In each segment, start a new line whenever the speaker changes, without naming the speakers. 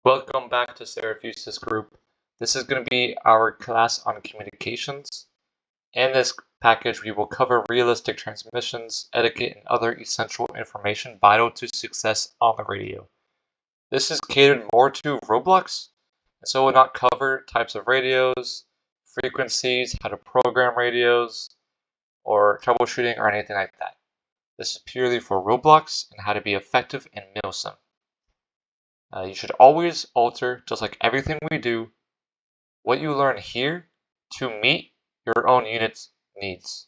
Welcome back to Seraph Eustace group. This is going to be our class on communications. In this package, we will cover realistic transmissions, etiquette, and other essential information vital to success on the radio. This is catered more to Roblox, and so it will not cover types of radios, frequencies, how to program radios, or troubleshooting or anything like that. This is purely for Roblox and how to be effective in MILSIM. You should always alter, just like everything we do, what you learn here to meet your own unit's needs.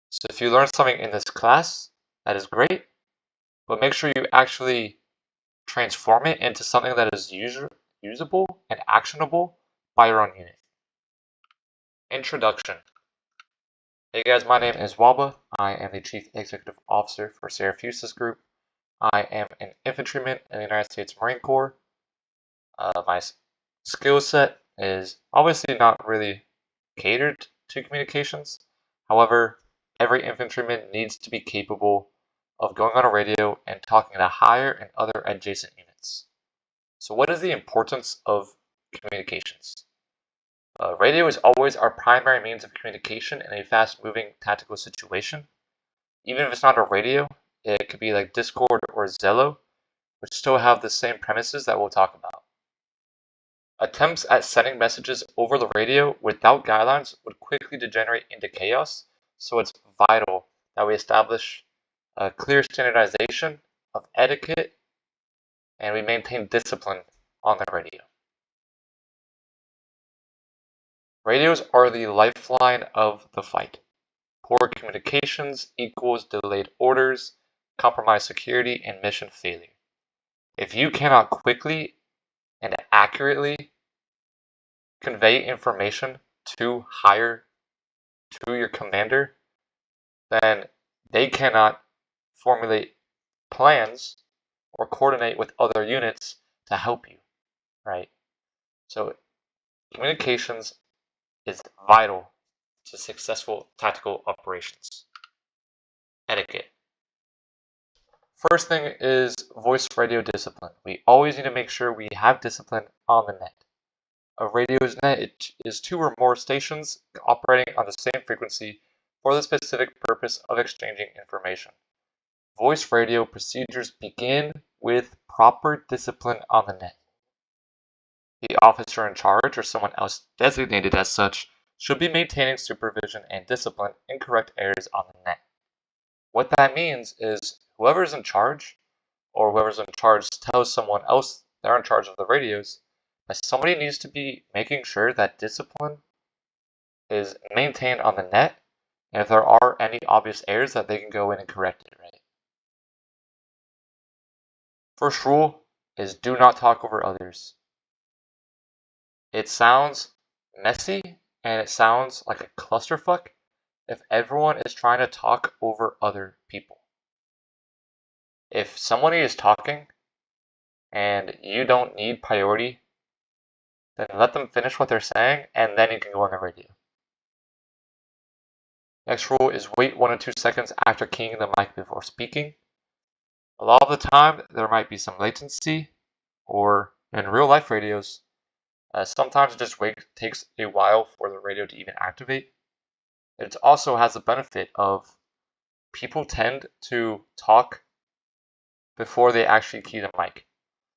So if you learn something in this class, that is great, but make sure you actually transform it into something that is usable and actionable by your own unit. Introduction. Hey guys, my name is Waba. I am the Chief Executive Officer for Seraph Eustace Group. I am an infantryman in the United States Marine Corps. My skill set is obviously not really catered to communications. However, every infantryman needs to be capable of going on a radio and talking to higher and other adjacent units. So what is the importance of communications? Radio is always our primary means of communication in a fast-moving tactical situation. Even if it's not a radio, it could be like Discord or Zello, which still have the same premises that we'll talk about. Attempts at sending messages over the radio without guidelines would quickly degenerate into chaos, so it's vital that we establish a clear standardization of etiquette and we maintain discipline on the radio. Radios are the lifeline of the fight. Poor communications equals delayed orders, compromised security, and mission failure. If you cannot quickly and accurately convey information to your commander, then they cannot formulate plans or coordinate with other units to help you, right? So communications is vital to successful tactical operations. Etiquette. First thing is voice radio discipline. We always need to make sure we have discipline on the net. A radio's net is 2 or more stations operating on the same frequency for the specific purpose of exchanging information. Voice radio procedures begin with proper discipline on the net. The officer in charge or someone else designated as such should be maintaining supervision and discipline in correct areas on the net. What that means is whoever's in charge or whoever's in charge tells someone else they're in charge of the radios, that somebody needs to be making sure that discipline is maintained on the net, and if there are any obvious errors that they can go in and correct it, right? First rule is do not talk over others. It sounds messy and it sounds like a clusterfuck if everyone is trying to talk over other people. If somebody is talking and you don't need priority, then let them finish what they're saying and then you can go on the radio. Next rule is wait 1 or 2 seconds after keying the mic before speaking. A lot of the time there might be some latency, or in real life radios, sometimes it just takes a while for the radio to even activate. It also has the benefit of people tend to talk before they actually key the mic.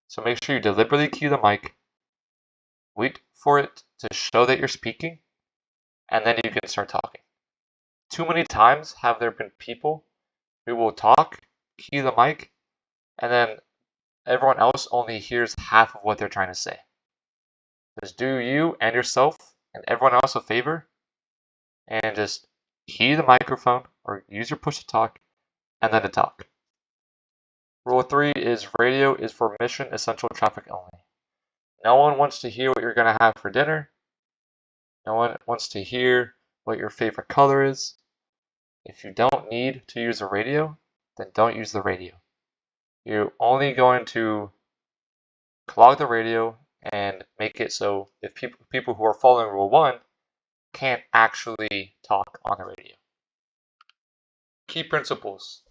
So make sure you deliberately key the mic, wait for it to show that you're speaking, and then you can start talking. Too many times have there been people who will talk, key the mic, and then everyone else only hears half of what they're trying to say. Just do you and yourself and everyone else a favor and just key the microphone or use your push to talk and then to talk. Rule 3 is radio is for mission essential traffic only. No one wants to hear what you're going to have for dinner. No one wants to hear what your favorite color is. If you don't need to use a radio, then don't use the radio. You're only going to clog the radio and make it so if people who are following Rule 1 can't actually talk on the radio. Key principles.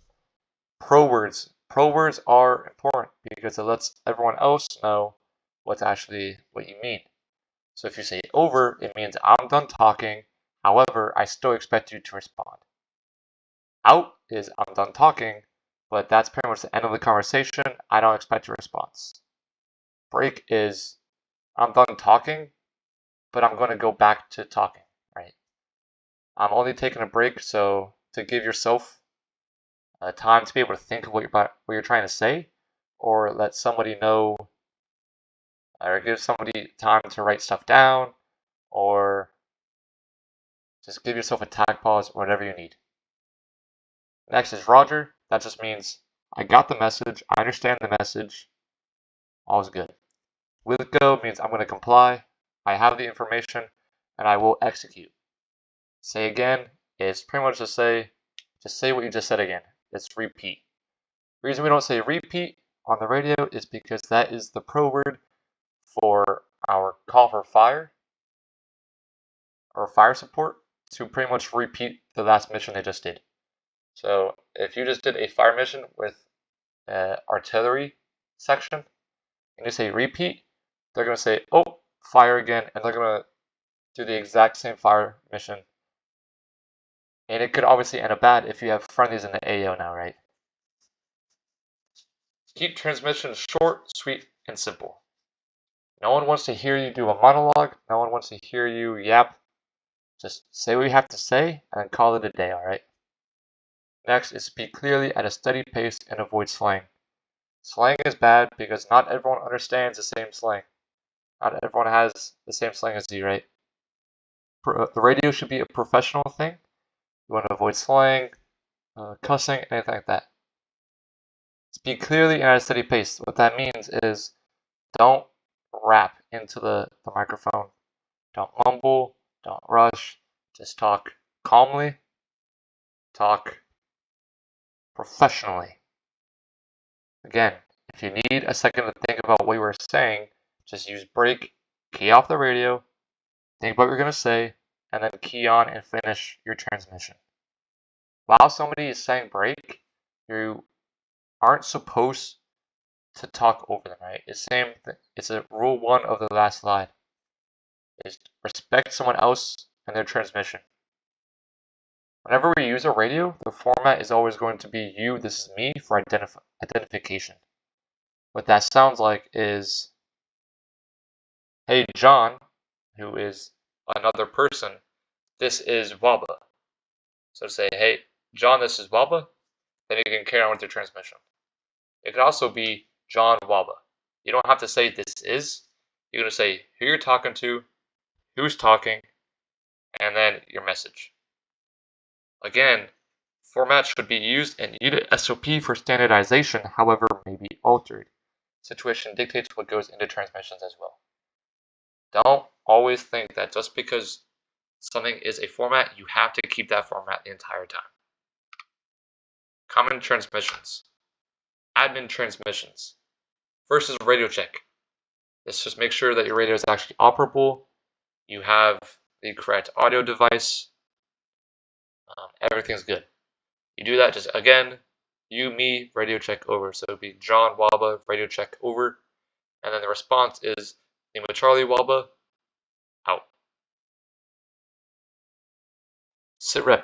Pro words. Pro words are important because it lets everyone else know what's actually what you mean. So if you say over, it means I'm done talking. However, I still expect you to respond. Out is I'm done talking, but that's pretty much the end of the conversation. I don't expect a response. Break is I'm done talking, but I'm going to go back to talking, right? I'm only taking a break, so to give yourself time to be able to think of what you're trying to say, or let somebody know, or give somebody time to write stuff down, or just give yourself a tag pause, or whatever you need. Next is Roger. That just means I got the message, I understand the message, all's good. Will go means I'm going to comply, I have the information, and I will execute. Say again is pretty much just say what you just said again. It's repeat. The reason we don't say repeat on the radio is because that is the pro word for our call for fire or fire support to pretty much repeat the last mission they just did. So if you just did a fire mission with artillery section and you say repeat, they're going to say, oh, fire again, and they're going to do the exact same fire mission. And it could obviously end up bad if you have friendlies in the AO now, right? Keep transmissions short, sweet, and simple. No one wants to hear you do a monologue. No one wants to hear you yap. Just say what you have to say and call it a day, alright? Next is speak clearly at a steady pace and avoid slang. Slang is bad because not everyone understands the same slang. Not everyone has the same slang as you, right? The radio should be a professional thing. You want to avoid slang, cussing, anything like that. Speak clearly and at a steady pace. What that means is don't rap into the microphone. Don't mumble. Don't rush. Just talk calmly. Talk professionally. Again, if you need a second to think about what you were saying, just use break, key off the radio, think about what you're going to say, and then key on and finish your transmission. While somebody is saying break, you aren't supposed to talk over them, right? It's a rule 1 of the last slide. Is respect someone else and their transmission. Whenever we use a radio, the format is always going to be you, this is me, for identification. What that sounds like is, hey John, who is another person, this is Waba. So say, hey John, this is Waba, then you can carry on with your transmission. It could also be John Waba. You don't have to say this is, you're going to say who you're talking to, who's talking, and then your message. Again, format should be used and unit SOP for standardization, however, may be altered. Situation dictates what goes into transmissions as well. Don't always think that just because something is a format, you have to keep that format the entire time. Common transmissions. Admin transmissions. First is radio check. This just makes sure that your radio is actually operable. You have the correct audio device. Everything's good. You do that just again, you, me, radio check over. So it would be John Waba, radio check over. And then the response is Lima Charlie Waba, out. SITREP.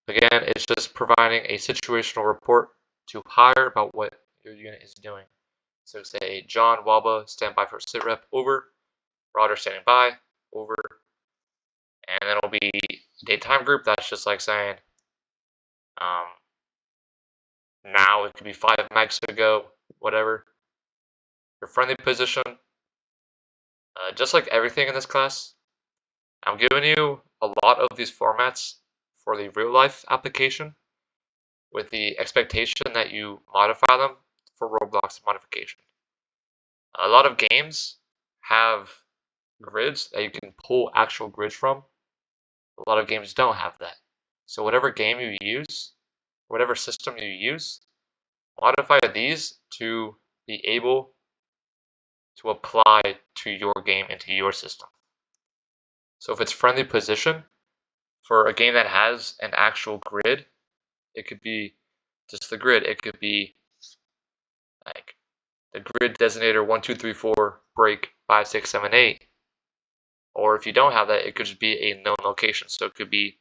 Again, it's just providing a situational report to higher about what your unit is doing. So say John Waba, stand by for SITREP, over. Roger, standing by, over. And then it'll be daytime group. That's just like saying, now it could be 5 megs ago, whatever. Your friendly position. Just like everything in this class, I'm giving you a lot of these formats for the real life application with the expectation that you modify them for Roblox modification. A lot of games have grids that you can pull actual grids from. A lot of games don't have that. So whatever game you use, whatever system you use, modify these to be able to apply to your game and to your system. So if it's friendly position, for a game that has an actual grid, it could be just the grid. It could be like the grid designator 1, 2, 3, 4 break 5, 6, 7, 8. Or if you don't have that, it could just be a known location. So it could be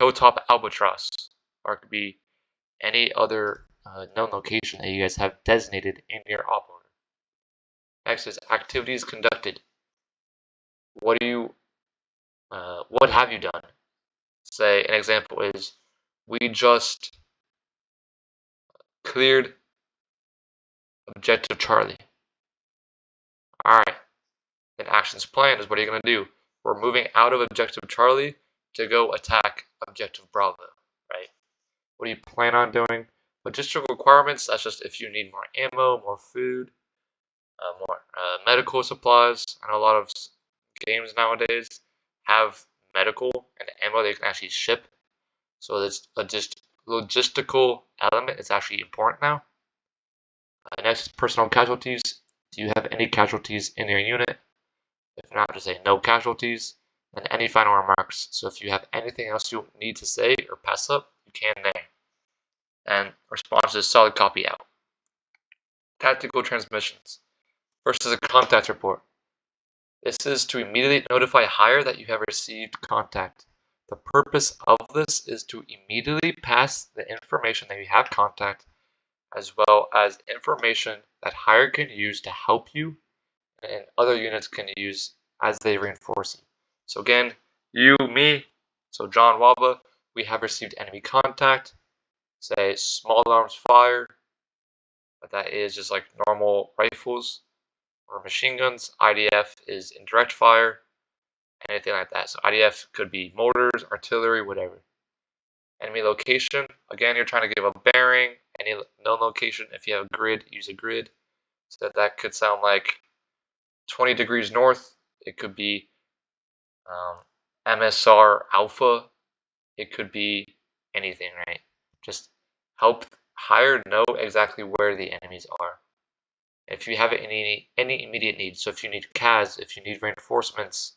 Hilltop Albatross, or it could be any other known location that you guys have designated in your op order. Next is activities conducted. What have you done? Say an example is, we just cleared objective Charlie. Alright, then actions planned is what are you going to do? We're moving out of objective Charlie to go attack objective Bravo, right? What do you plan on doing? Logistical requirements, that's just if you need more ammo, more food, more medical supplies. I know a lot of games nowadays have medical and ammo they can actually ship. So this just logistical element is actually important now. Next is personal casualties. Do you have any casualties in your unit? If not, just say no casualties. And any final remarks. So if you have anything else you need to say or pass up, you can there. And response is solid copy out. Tactical transmissions. First is a contact report. This is to immediately notify higher that you have received contact. The purpose of this is to immediately pass the information that you have contact, as well as information that higher can use to help you and other units can use as they reinforce you. So again, you, me, so John Waba, we have received enemy contact. Say small arms fire, but that is just like normal rifles or machine guns. IDF is indirect fire, anything like that. So IDF could be mortars, artillery, whatever. Enemy location, again, you're trying to give a bearing. Any known location, if you have a grid, use a grid. So that could sound like 20 degrees north. It could be MSR Alpha. It could be anything, right? Just help higher know exactly where the enemies are. If you have any immediate needs, so if you need CAS, if you need reinforcements,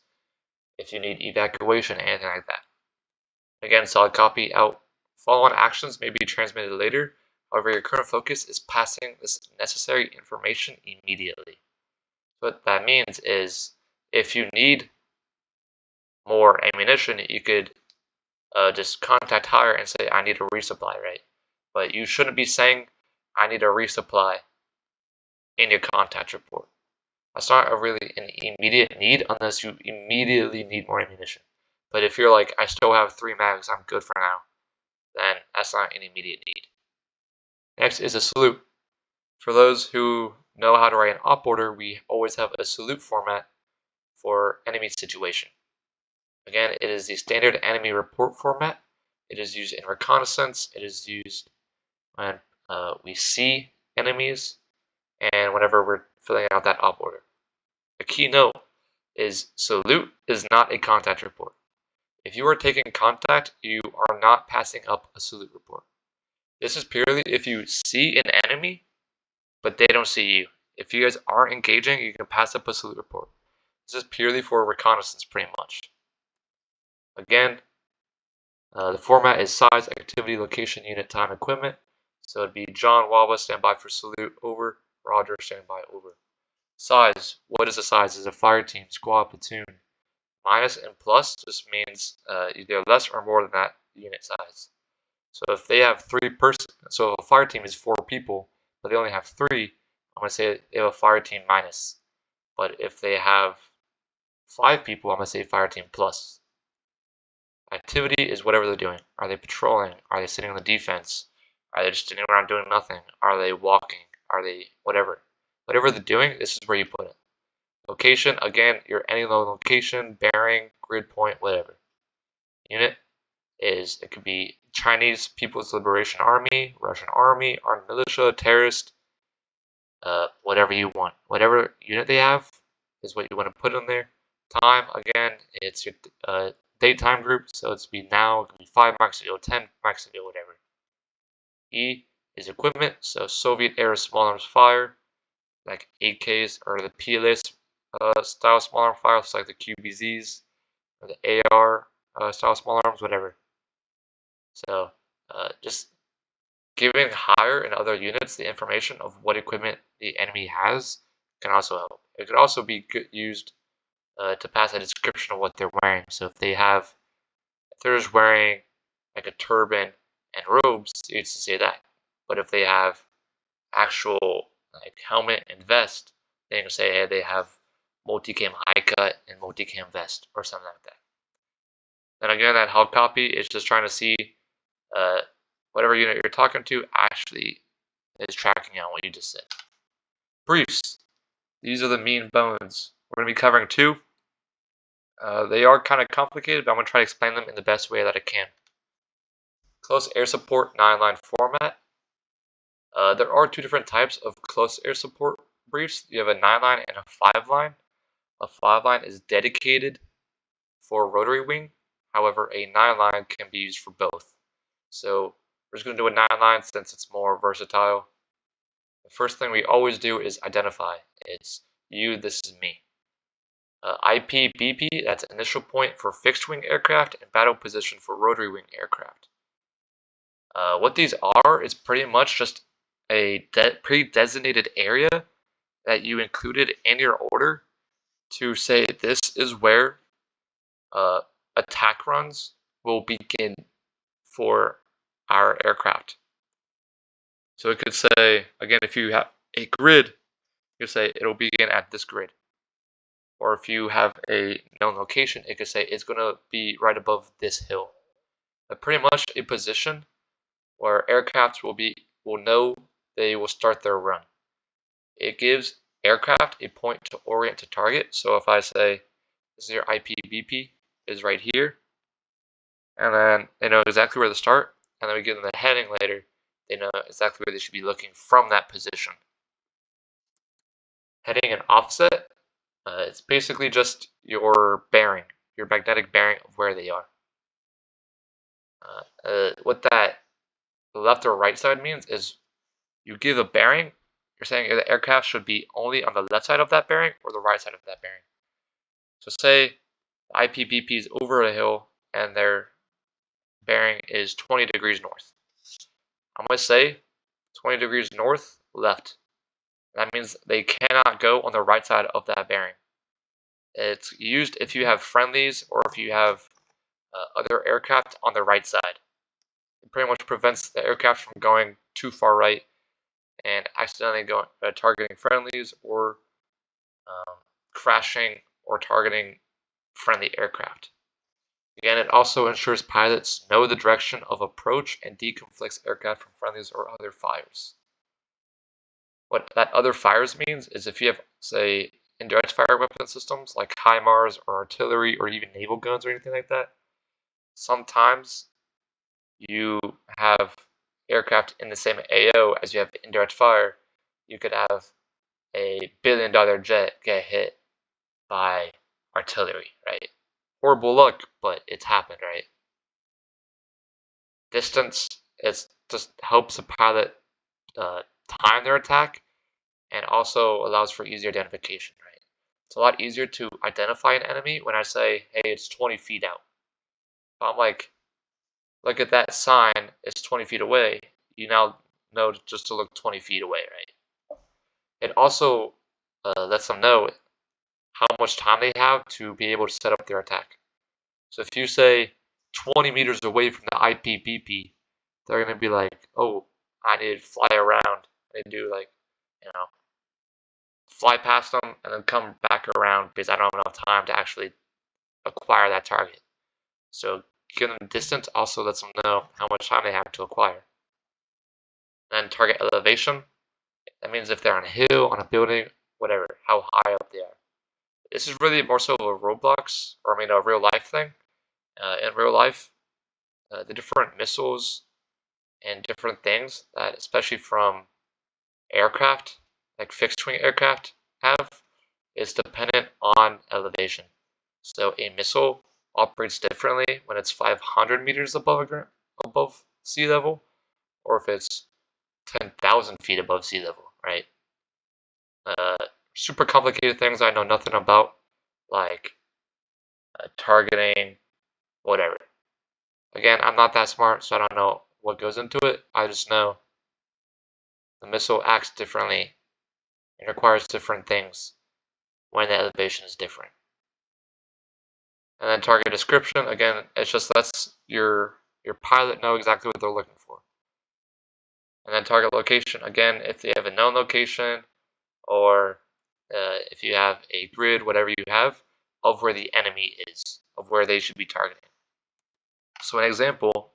if you need evacuation, anything like that. Again, solid copy out. Follow-on actions may be transmitted later. However, your current focus is passing this necessary information immediately. What that means is, if you need more ammunition, you could just contact higher and say, I need a resupply, right? But you shouldn't be saying, I need a resupply in your contact report. That's not really an immediate need unless you immediately need more ammunition. But if you're like, I still have 3 mags, I'm good for now, then that's not an immediate need. Next is a salute. For those who know how to write an op order, we always have a salute format for enemy situation. Again, it is the standard enemy report format. It is used in reconnaissance. It is used when we see enemies and whenever we're filling out that op order. A key note is salute is not a contact report. If you are taking contact, you are not passing up a salute report. This is purely if you see an enemy, but they don't see you. If you guys aren't engaging, you can pass up a salute report. This is purely for reconnaissance, pretty much. Again, the format is size, activity, location, unit, time, equipment. So it'd be John Wawa, standby for salute, over. Roger, standby, over. Size, what is the size? Is a fire team, squad, platoon. Minus and plus just means either less or more than that unit size. So if they have 3 persons, so if a fire team is 4 people, but they only have 3, I'm going to say they have a fire team minus. But if they have 5 people, I'm going to say fire team plus. Activity is whatever they're doing. Are they patrolling? Are they sitting on the defense? Are they just sitting around doing nothing? Are they walking? Are they whatever? Whatever they're doing, this is where you put it. Location, again, your any location, bearing, grid point, whatever. Unit is, it could be Chinese People's Liberation Army, Russian Army, armed militia, terrorist, whatever you want. Whatever unit they have is what you want to put in there. Time, again, it's your date time group, so it's be now, it could be 5 marks ago, 10 marks ago, whatever. E is equipment, so Soviet era small arms fire, like AKs or the PLS style small arm fire, like the QBZs or the AR style small arms, whatever. So just giving higher and other units the information of what equipment the enemy has can also help. it could also be used to pass a description of what they're wearing. So if they're just wearing like a turban and robes, you used to say that. But if they have actual like helmet and vest, then you can say, hey, they have multicam high cut and multicam vest or something like that. And again, that held copy is just trying to see whatever unit you're talking to actually is tracking on what you just said. Briefs. These are the mean bones. We're going to be covering two. They are kind of complicated, but I'm going to try to explain them in the best way that I can. Close air support 9-line format. There are two different types of close air support briefs. You have a 9-line and a 5-line. A 5-line is dedicated for rotary wing. However, a 9-line can be used for both. So we're just going to do a 9-line since it's more versatile. The first thing we always do is identify. It's you, this is me. IP-BP, that's initial point for fixed wing aircraft, and battle position for rotary wing aircraft. What these are is pretty much just a pre-designated area that you included in your order to say this is where attack runs will begin for our aircraft. So it could say, again, if you have a grid, you say it'll begin at this grid. Or if you have a known location, it could say it's going to be right above this hill. But pretty much a position where aircraft will know they will start their run. It gives aircraft a point to orient to target. So if I say this is your IP-BP is right here, and then they know exactly where to start, and then we give them the heading later, they know exactly where they should be looking from that position. Heading and offset, it's basically just your bearing, your magnetic bearing of where they are. What that left or right side means is you give a bearing, you're saying the aircraft should be only on the left side of that bearing or the right side of that bearing. So say the IP-BP is over a hill and their bearing is 20 degrees north. I'm going to say 20 degrees north, left. That means they cannot go on the right side of that bearing. It's used if you have friendlies or if you have other aircraft on the right side. It pretty much prevents the aircraft from going too far right and accidentally targeting friendlies or crashing or targeting friendly aircraft. Again, it also ensures pilots know the direction of approach and deconflicts aircraft from friendlies or other fires. What that other fires means is if you have, say, indirect fire weapon systems like HIMARS or artillery or even naval guns or anything like that, sometimes you have aircraft in the same AO as you have indirect fire. You could have a billion-dollar jet get hit by artillery, right? Horrible luck, but it's happened, right? Distance just helps the pilot time their attack and also allows for easier identification, right? It's a lot easier to identify an enemy when I say, hey, it's 20 feet out. If I'm like, look at that sign, it's 20 feet away, you now know just to look 20 feet away, right? It also lets them know how much time they have to be able to set up their attack. So if you say 20 meters away from the IP-BP, they're going to be like, oh, I need to fly around and do like, fly past them and then come back around because I don't have enough time to actually acquire that target. So giving them distance also lets them know how much time they have to acquire. Then target elevation, that means if they're on a hill, on a building, whatever, how high up they are. This is really more so a Roblox, or a real life thing. In real life, the different missiles and different things that, especially from aircraft, like fixed wing aircraft have, is dependent on elevation. So a missile operates differently when it's 500 meters above sea level, or if it's 10,000 feet above sea level, right? Super complicated things I know nothing about, like targeting, whatever. Again, I'm not that smart, so I don't know what goes into it. I just know the missile acts differently and requires different things when the elevation is different. And then target description, again, it's just lets your pilot know exactly what they're looking for. And then target location, again, if they have a known location or if you have a grid, whatever you have, of where the enemy is, of where they should be targeting. So an example,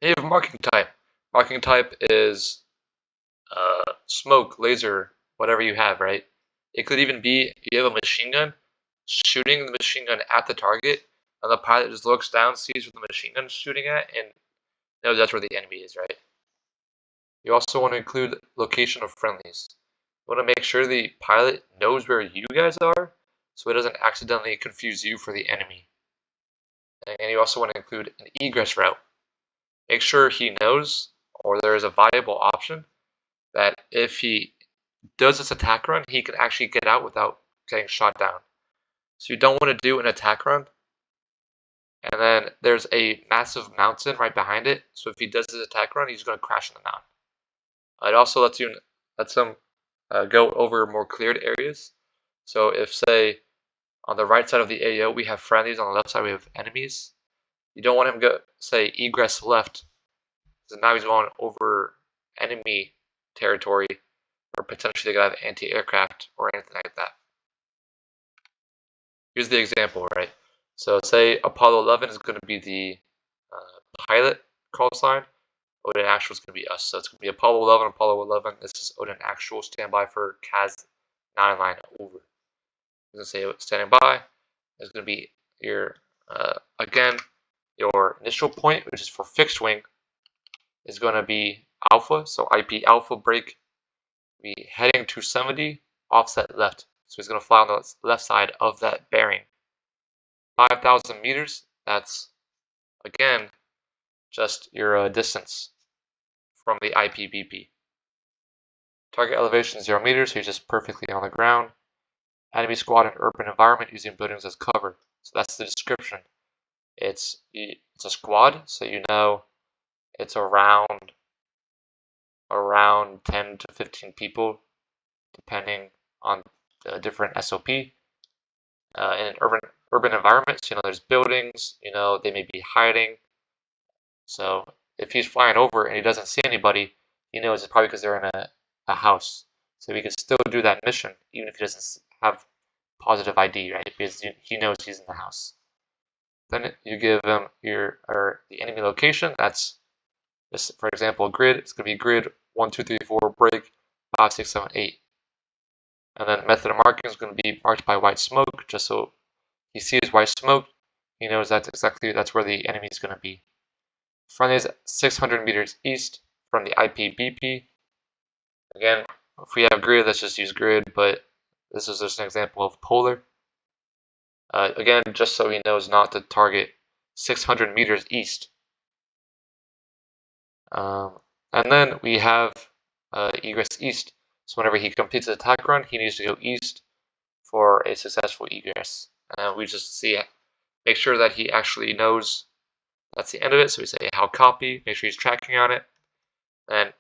you have marking type. Marking type is smoke, laser, whatever you have, right? It could even be you have a machine gun, shooting the machine gun at the target, and the pilot just looks down, sees what the machine gun is shooting at, and knows that's where the enemy is, right? You also want to include location of friendlies. You want to make sure the pilot knows where you guys are, so it doesn't accidentally confuse you for the enemy. And you also want to include an egress route. Make sure he knows, or there is a viable option, that if he does this attack run, he can actually get out without getting shot down. So you don't want to do an attack run, and then there's a massive mountain right behind it. So if he does his attack run, he's going to crash in the mountain. It also lets him go over more cleared areas. So if, say, on the right side of the AO we have friendlies, on the left side we have enemies, you don't want him to go, say, egress left, because now he's going over enemy territory, or potentially they could have anti-aircraft or anything like that. Here's the example, right? So say Apollo 11 is going to be the pilot call sign. Odin Actual is going to be us. So it's going to be Apollo 11, Apollo 11. This is Odin Actual, standby for CAS 9 line over. I'm going to say standing by. It's going to be your, again, your initial point, which is for fixed wing, is going to be alpha. So IP alpha break. Be heading 270, offset left. So he's going to fly on the left side of that bearing. 5,000 meters, that's, again, just your distance from the IPBP. Target elevation 0 meters, so you're just perfectly on the ground. Enemy squad in urban environment using buildings as cover. So that's the description. It's a squad, so you know it's around 10 to 15 people, depending on the different SOP. In an urban environment, so you know there's buildings, you know they may be hiding. So if he's flying over and he doesn't see anybody, he knows it's probably because they're in a house. So he can still do that mission even if he doesn't have positive ID, right? Because he knows he's in the house. Then you give him the enemy location. That's this, for example, grid. It's going to be grid 1, 2, 3, 4, break 5, 6, 7, 8. And then method of marking is going to be marked by white smoke, just so he sees white smoke. He knows that's where the enemy is going to be. Friendly is 600 meters east from the IPBP. Again, if we have grid, let's just use grid, but this is just an example of polar. Again, just so he knows not to target 600 meters east. And then we have egress east. So whenever he completes the attack run, he needs to go east for a successful egress. And we just make sure that he actually knows that's the end of it. So we say how copy, make sure he's tracking on it, and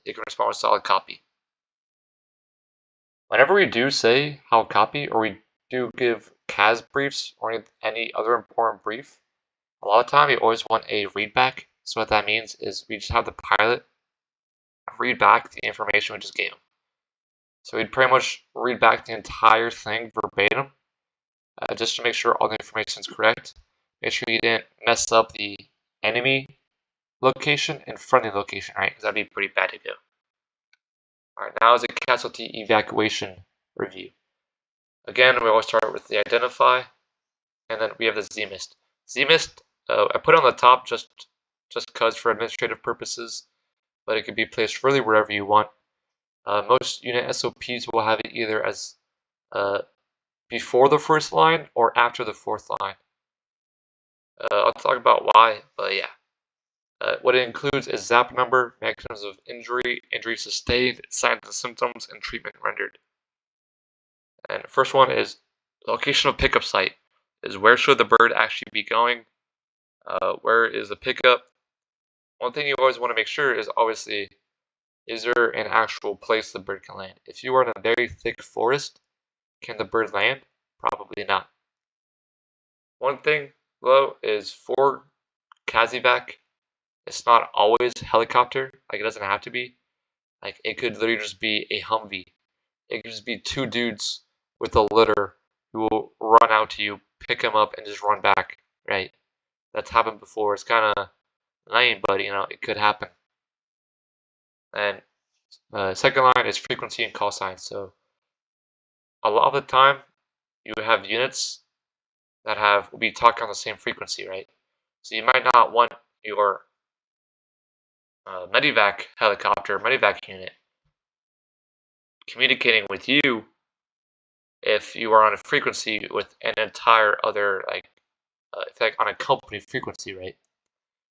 it can respond with solid copy. Whenever we do say how copy, or we do give CAS briefs or any other important brief, a lot of time you always want a readback. So what that means is we just have the pilot read back the information we just gave him. So we'd pretty much read back the entire thing verbatim, just to make sure all the information is correct. Make sure you didn't mess up the enemy location and friendly location, right? Because that'd be pretty bad to go. Alright, now is a casualty evacuation review. Again, we always start with the identify, and then we have the ZMIST. ZMIST, I put it on the top just because for administrative purposes, but it can be placed really wherever you want. Most unit SOPs will have it either as before the first line or after the fourth line. I'll talk about why, but yeah. What it includes is ZAP number, mechanisms of injury, injury sustained, signs and symptoms, and treatment rendered. And the first one is location of pickup site. Is where should the bird actually be going? Where is the pickup? One thing you always want to make sure is obviously, is there an actual place the bird can land? If you are in a very thick forest, Can the bird land? Probably not. One thing, though, is for CASEVAC, it's not always helicopter. Like, it doesn't have to be. Like, it could literally just be a Humvee. It could just be two dudes with a litter who will run out to you, pick them up, and just run back, right? That's happened before. It's kind of lame, but, it could happen. And second line is frequency and call sign. So a lot of the time, you have units that will be talking on the same frequency, right? So you might not want your medevac helicopter, medevac unit communicating with you if you are on a frequency with an entire other, it's like on a company frequency, right?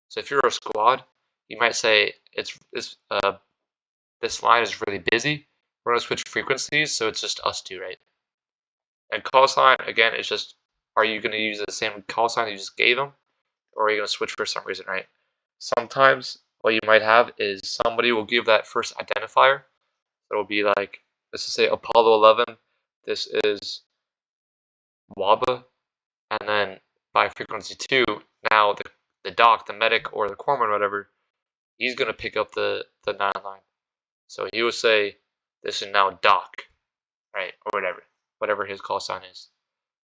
So if you're a squad, you might say this line is really busy. We're gonna switch frequencies, so it's just us two, right? And call sign again is just, are you gonna use the same call sign that you just gave them, or are you gonna switch for some reason, right? Sometimes what you might have is somebody will give that first identifier. It'll be like, let's just say Apollo 11. This is WABA, and then by frequency 2, now the doc, the medic, or the corpsman, whatever, he's gonna pick up the 9 line. So he will say, this is now doc, right, or whatever his call sign is.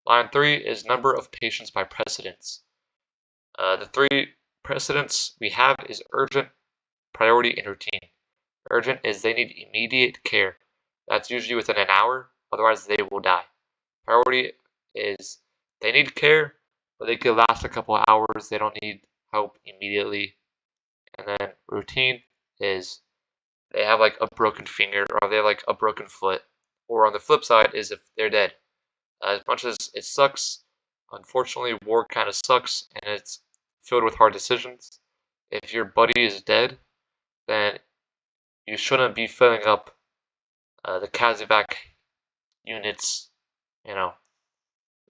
Line 3 is number of patients by precedence. The 3 precedents we have is urgent, priority, and routine. Urgent is they need immediate care. That's usually within an hour, otherwise they will die. Priority is they need care, but they could last a couple of hours. They don't need help immediately. And then routine is they have like a broken finger, or they have like a broken foot. Or on the flip side is if they're dead. As much as it sucks, unfortunately war kind of sucks and it's filled with hard decisions. If your buddy is dead, then you shouldn't be filling up the CASEVAC units,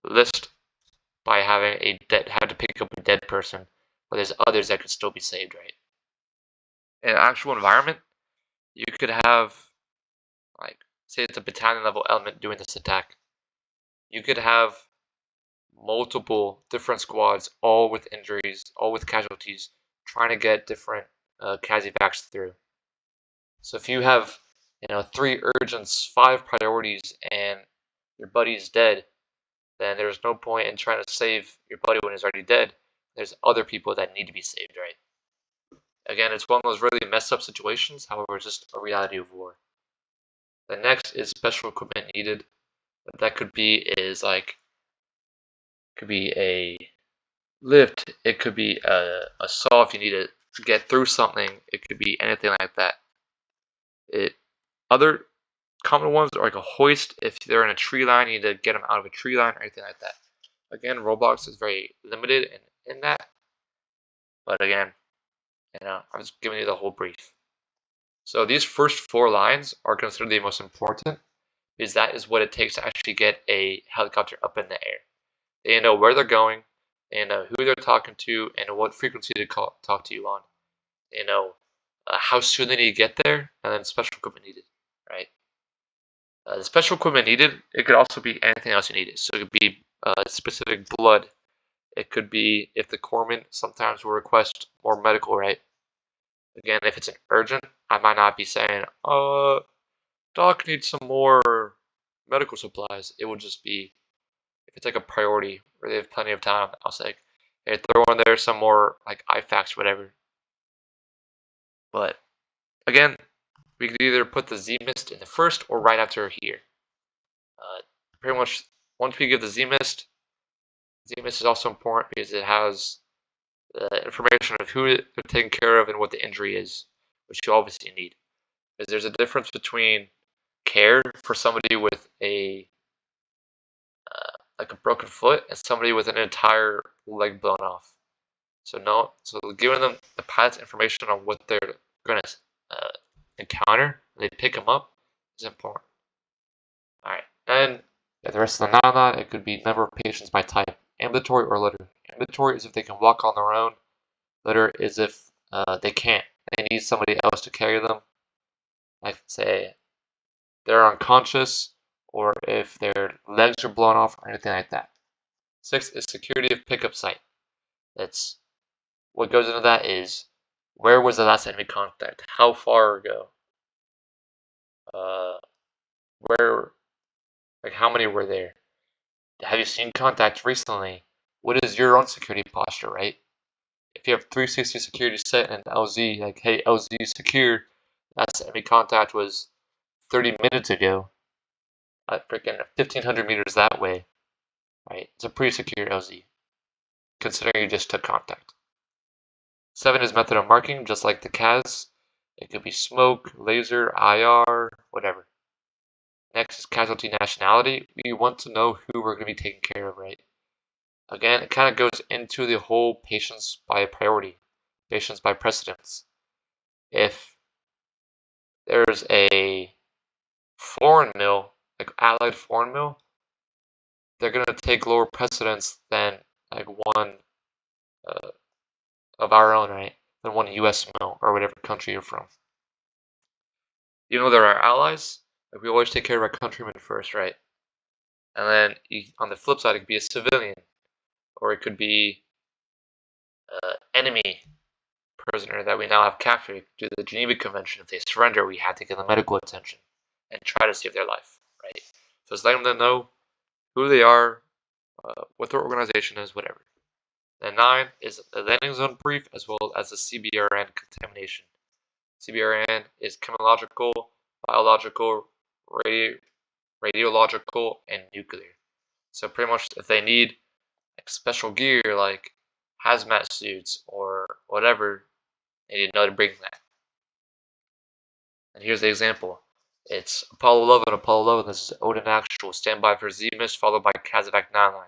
list by having had to pick up a dead person, but there's others that could still be saved, right? In an actual environment, you could have, like, say it's a battalion level element doing this attack. You could have multiple different squads, all with injuries, all with casualties, trying to get different CASEVACs through. So if you have, 3 urgents, 5 priorities, and your buddy's dead, then there's no point in trying to save your buddy when he's already dead. There's other people that need to be saved, right? Again, it's one of those really messed up situations, however, it's just a reality of war. The next is special equipment needed. What that could be could be a lift, it could be a saw if you need to get through something, it could be anything like that. Other common ones are like a hoist. If they're in a tree line, you need to get them out of a tree line or anything like that. Again, Roblox is very limited in that. But again, I'm just giving you the whole brief. So these first 4 lines are considered the most important because that is what it takes to actually get a helicopter up in the air. They know where they're going, they know who they're talking to, and what frequency to talk to you on. They know how soon they need to get there, and then special equipment needed, right? The special equipment needed, it could also be anything else you needed. So it could be specific blood. It could be if the corpsman sometimes will request more medical, right? Again, if it's an urgent, I might not be saying, doc needs some more medical supplies. It would just be, if it's like a priority where they have plenty of time, I'll say, hey, throw in there some more like IFACs, whatever. But again, we could either put the Z-Mist in the first or right after here. Pretty much once we give the Z-Mist is also important because it has the information of who they're taking care of and what the injury is, which you obviously need. Because there's a difference between care for somebody with a broken foot and somebody with an entire leg blown off. So giving them the pilot's information on what they're going to encounter, they pick them up, is important. All right, and the rest of the 9 it could be number of patients by type, ambulatory or litter. Ambulatory is if they can walk on their own. Litter is if they can't. They need somebody else to carry them. Like say they're unconscious, or if their legs are blown off or anything like that. 6 is security of pickup site. That's what goes into that is where was the last enemy contact? How far ago? Where, like how many were there? Have you seen contacts recently? What is your own security posture, right? If you have 360 security set and LZ, like, hey, LZ secure, last enemy contact was 30 minutes ago, freaking 1,500 meters that way, right? It's a pretty secure LZ, considering you just took contact. 7 is method of marking, just like the CAS. It could be smoke, laser, IR, whatever. Next is casualty nationality. We want to know who we're going to be taking care of, right? Again, it kind of goes into the whole patients by priority, patients by precedence. If there's a foreign mill, like allied foreign mill, they're going to take lower precedence than like one of our own, right? Than one US mill or whatever country you're from. Even though they're our allies, like we always take care of our countrymen first, right? And then on the flip side, it could be a civilian, or it could be enemy prisoner that we now have captured due to the Geneva Convention. If they surrender, we have to give them medical attention and try to save their life, right? So it's letting them know who they are, what their organization is, whatever. Then 9 is the landing zone brief as well as the CBRN contamination. CBRN is chemical, biological, radiological, and nuclear. So pretty much if they need like special gear like hazmat suits or whatever, they need to know to bring that. And here's the example. It's Apollo 11, this is Odin Actual, standby for Z-Mist followed by Kazovac 99.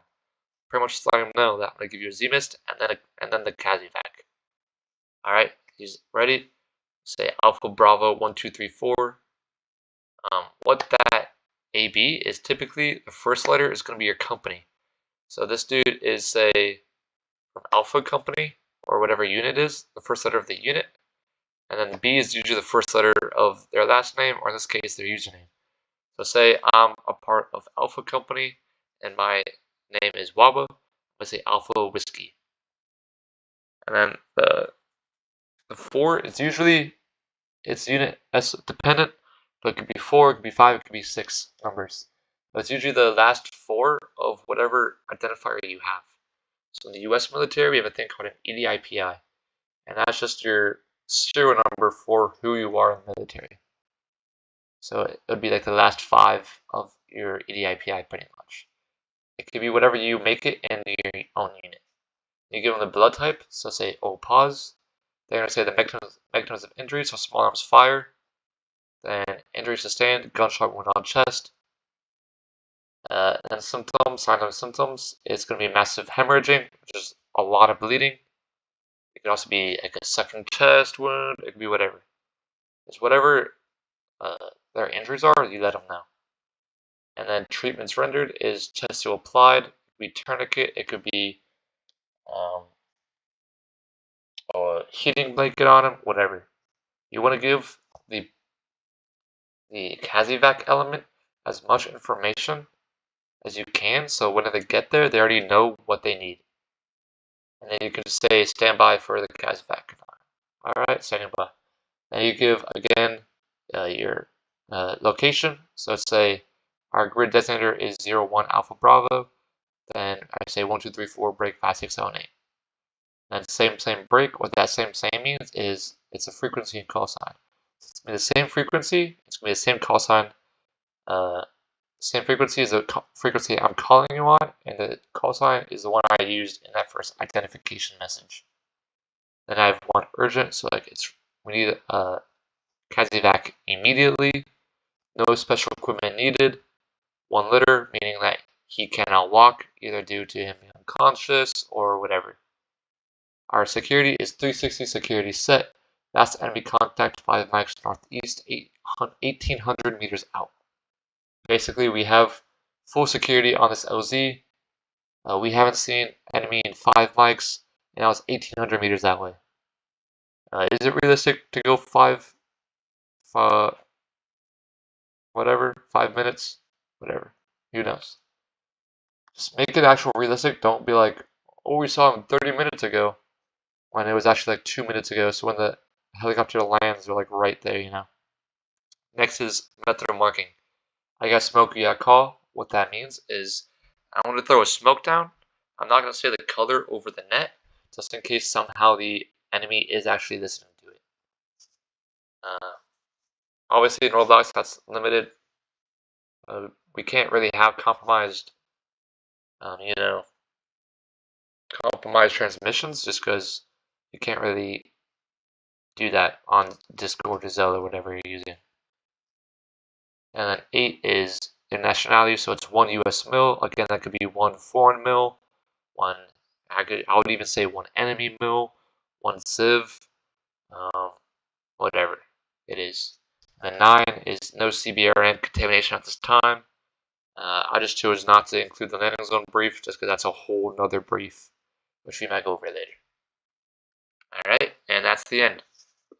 Pretty much just letting them know that I'm going to give you a Z-Mist and then the Kazovac. Alright, he's ready. Say Alpha Bravo 1234. What that AB is typically, the first letter is going to be your company. So this dude is, say, from Alpha Company, or whatever unit is, the first letter of the unit. And then the B is usually the first letter of their last name, or in this case, their username. So say I'm a part of Alpha Company, and my name is Waba. Let's say Alpha Whiskey. And then the 4 is usually, it's unit S dependent, but it could be 4, it could be 5, it could be 6 numbers. But it's usually the last 4 of whatever identifier you have. So in the US military, we have a thing called an EDIPI, and that's just your serial number for who you are in the military. So it would be like the last 5 of your EDIPI pretty much. It could be whatever you make it in your own unit. You give them the blood type, so say O pause. They're going to say the mechanism of injury, so small arms fire. Then injury sustained, gunshot wound on chest. And symptoms, signs and symptoms, it's going to be massive hemorrhaging, which is a lot of bleeding. It could also be like a second chest wound, it could be whatever. It's whatever their injuries are, you let them know. And then treatments rendered is chest applied, it could be tourniquet, it could be a heating blanket on them, whatever. You want to give the Kazovac element as much information as you can, so when they get there, they already know what they need. And then you can say stand by for the Kazovac. Alright, standing by. Then you give again your location. So let's say our grid designator is 01 Alpha Bravo. Then I say 1, 2, 3, 4, break 5, 6, 7, 8. And same break. What that same means is it's a frequency and call sign. It's going to be the same frequency. It's going to be the same call sign. Same frequency as the frequency I'm calling you on, and the call sign is the one I used in that first identification message. Then I have one urgent, so like we need a Kazovac immediately. No special equipment needed. 1 liter, meaning that he cannot walk, either due to him being unconscious or whatever. Our security is 360 security set. Last enemy contact 5 miles northeast, 1,800 meters out. Basically, we have full security on this LZ. We haven't seen enemy in 5 mics, and that was 1,800 meters that way. Is it realistic to go 5 minutes, whatever. Who knows? Just make it actual realistic. Don't be like, oh, we saw him 30 minutes ago, when it was actually like 2 minutes ago. So when the helicopter lands, they're like right there, you know. Next is method of marking. I got smoke, you got call. What that means is I want to throw a smoke down. I'm not going to say the color over the net, just in case somehow the enemy is actually listening to it. Obviously in Roblox that's limited. We can't really have compromised, you know, compromised transmissions just because you can't really do that on Discord or Zelda, whatever you're using. And then 8 is internationality, so it's 1 US mil. Again, that could be 1 foreign mil, I would even say 1 enemy mil, 1 civ, whatever it is. And 9 is no CBRN contamination at this time. I just chose not to include the landing zone brief just because that's a whole nother brief, which we might go over later. Alright, and that's the end.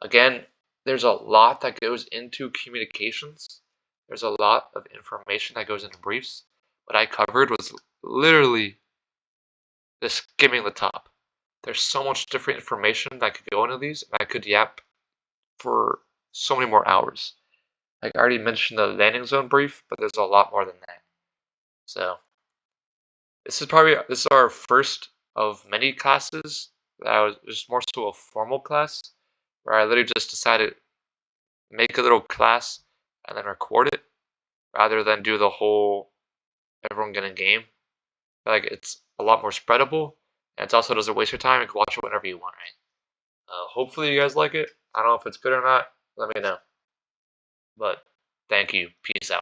Again, there's a lot that goes into communications. There's a lot of information that goes into briefs. What I covered was literally just skimming the top. There's so much different information that could go into these, and I could yap for so many more hours. Like I already mentioned the landing zone brief, but there's a lot more than that. So this is our first of many classes. That was just more so a formal class where I literally just decided make a little class and then record it rather than do the whole everyone get a game. Like it's a lot more spreadable, and it also doesn't waste your time. You can watch it whenever you want, right? Hopefully you guys like it. I don't know if it's good or not. Let me know. But thank you. Peace out.